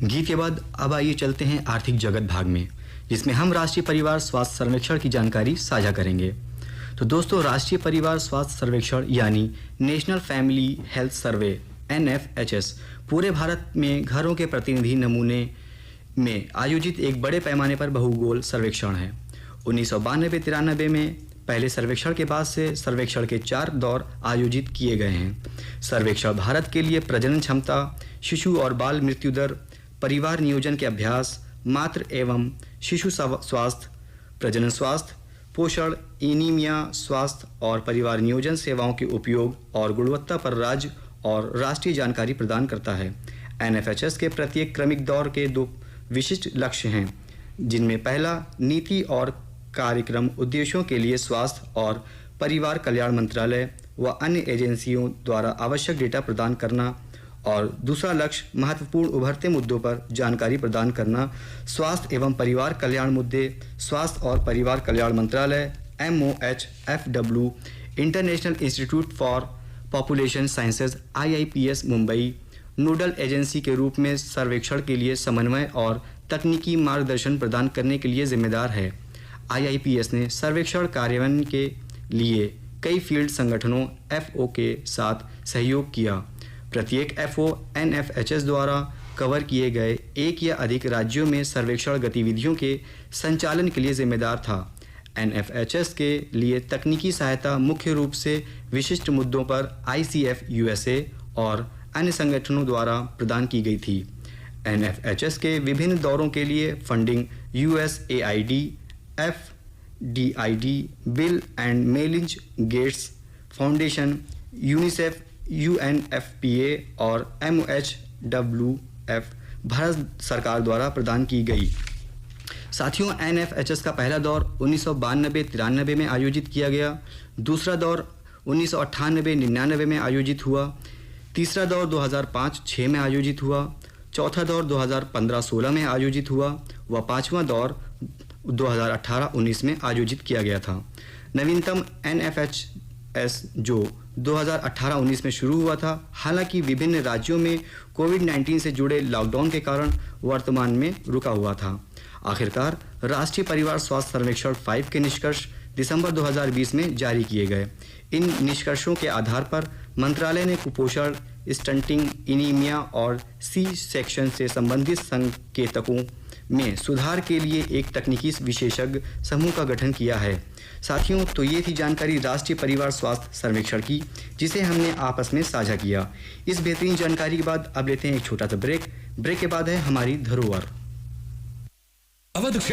गीत के बाद अब आइए चलते हैं आर्थिक जगत भाग में, जिसमें हम राष्ट्रीय परिवार स्वास्थ्य सर्वेक्षण की जानकारी साझा करेंगे। तो दोस्तों, राष्ट्रीय परिवार स्वास्थ्य सर्वेक्षण यानी national family health survey NFHS पूरे भारत में घरों के प्रतिनिधि नमूने में आयोजित एक बड़े पैमाने पर बहुगोल सर्वेक्षण है। 1992-93 में पहले सर्वेक्षण के बाद से सर्वेक्षण के 4 दौर आयोजित किए गए हैं। सर्वेक्षण भारत के लिए प्रजनन क्षमता, शिशु और बाल मृत्यु दर, परिवार नियोजन के अभ्यास, मातृ एवं शिशु स्वास्थ्य, प्रजनन स्वास्थ्य, पोषण, एनीमिया स्वास्थ्य और परिवार नियोजन सेवाओं के उपयोग और गुणवत्ता पर राज्य और राष्ट्रीय जानकारी प्रदान करता है। NFHS के प्रत्येक क्रमिक दौर के 2 विशिष्ट लक्ष्य हैं, जिनमें पहला नीति और कार्यक्रम उद्देश्यों के लिए स्वास्थ्य और परिवार कल्याण मंत्रालय व अन्य एजेंसियों द्वारा आवश्यक डेटा प्रदान करना और दूसरा लक्ष्य महत्वपूर्ण उभरते मुद्दों पर जानकारी प्रदान करना। स्वास्थ्य एवं परिवार कल्याण मुद्दे स्वास्थ्य और परिवार कल्याण मंत्रालय MOHFW, international institute for population sciences IIPS Mumbai nodal agency के रूप में सर्वेक्षण के लिए समन्वय और तकनीकी मार्गदर्शन प्रदान करने के लिए जिम्मेदार है। IIPS ने सर्वेक्षण कार्यान्वयन के लिए कई फील्ड संगठनों FO के साथ सहयोग किया। प्रत्येक FO NFHS द्वारा कवर किए गए एक या अधिक राज्यों में सर्वेक्षण गतिविधियों के संचालन के लिए जिम्मेदार था। NFHS के लिए तकनीकी सहायता मुख्य रूप से विशिष्ट मुद्दों पर ICF USA और अन्य संगठनों द्वारा प्रदान की गई थी। NFHS के विभिन्न दौरों के लिए funding USAID, FDID, Bill and Melinda Gates Foundation, UNICEF, UNFPA और MOHWF भारत सरकार द्वारा प्रदान की गई। साथियों, NFHS का पहला दौर 1992-93 में आयोजित किया गया, दूसरा दौर 1998-99 में आयोजित हुआ, तीसरा दौर 2005-06 में आयोजित हुआ, चौथा दौर 2015-16 में आयोजित हुआ व पांचवा दौर 2018-19 में आयोजित किया गया था। नवीनतम NFHS जो 2018-19 में शुरू हुआ था, हालांकि विभिन्न राज्यों में कोविड-19 से जुड़े लॉकडाउन के कारण वर्तमान में रुका हुआ था। आखिरकार राष्ट्रीय परिवार स्वास्थ्य सर्वेक्षण 5 के निष्कर्ष दिसंबर 2020 में जारी किए गए। इन निष्कर्षों के आधार पर मंत्रालय ने कुपोषण, स्टंटिंग, एनीमिया और C सेक्शन से संबंधित संकेतकों में सुधार के लिए एक तकनीकी विशेषज्ञ समूह का गठन किया है। साथियों, तो ये थी जानकारी राष्ट्रीय परिवार स्वास्थ्य सर्वेक्षण की, जिसे हमने आपस में साझा किया। इस बेहतरीन जानकारी के बाद अब लेते हैं एक छोटा सा ब्रेक के बाद है हमारी धरोहर। अवध क्षेत्र